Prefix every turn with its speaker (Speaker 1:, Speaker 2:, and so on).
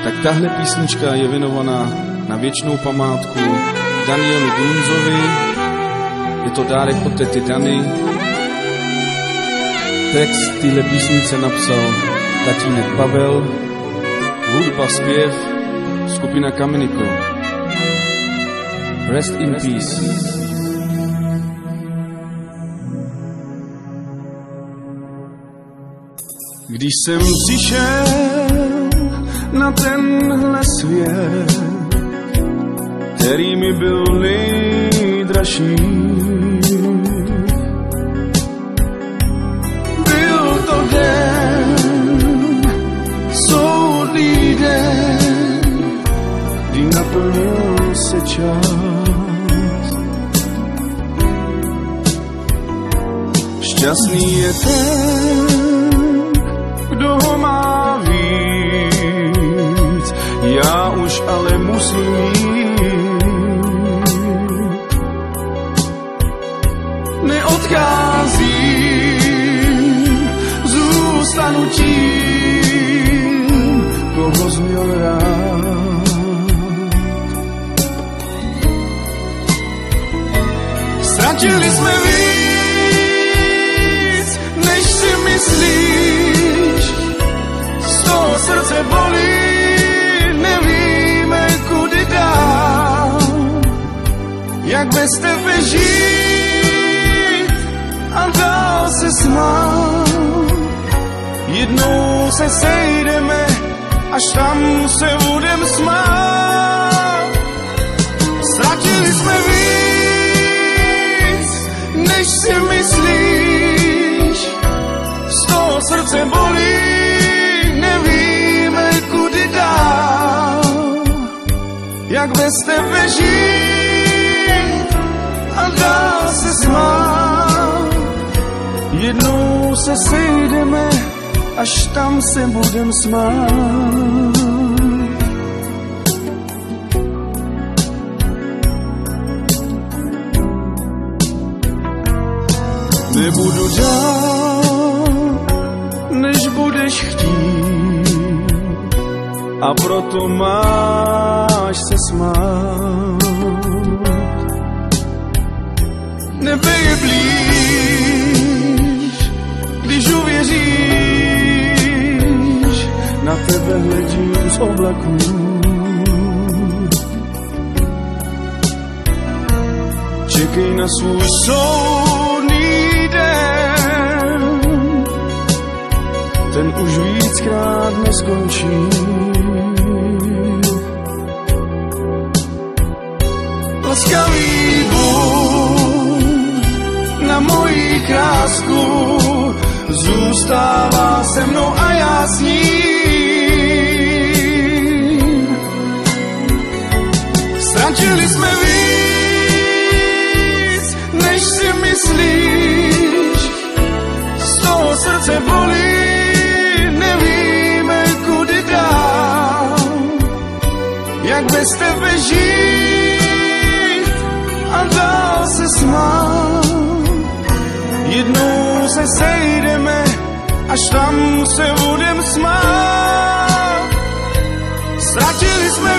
Speaker 1: Tak tahle písnička je věnovaná na věčnou památku Danielu Grunzovi. Je to dárek od tety Dany. Text téhle písnice napsal tatínek Pavel, hudba, zpěv, skupina Kameniko. Rest in peace. Když jsem přišel na tenhle svět, který mi byl nejdražší, byl to den, soudný den, kdy naplnil se čas. Šťastný je ten, kdo ho má víc, já už ale musím jít. Neodcházím, zůstanu tím, koho jsi měl rád. Ztratili jsme víc, než si myslíš, z toho srdce bolí, nevíme kudy dál, jak bez tebe žít a dál se smát. Jednou se sejdeme, až tam se budem smát. Ztratili jsme víc, než si myslíš, z toho srdce bolí, nevíme kudy dál, jak bez tebe žít a dál se smát. Jednou se sejdeme, až tam se budem smát. Nebudu dál, než budeš chtít, a proto máš se smát. Nebe je blíž, když uvěříš, na tebe hledím z oblaků. Čekej na svůj soudný den, ten už víckrát neskončí. Laskavý Bůh na mojí krásku zůstává se mnou a já s ním. Ztratili jsme víc, než si myslíš, z toho srdce bolí, nevíme kudy dál, jak bez tebe žít a dál se smát. Jednou se sejdeme, až tam se budem smát. Ztratili jsme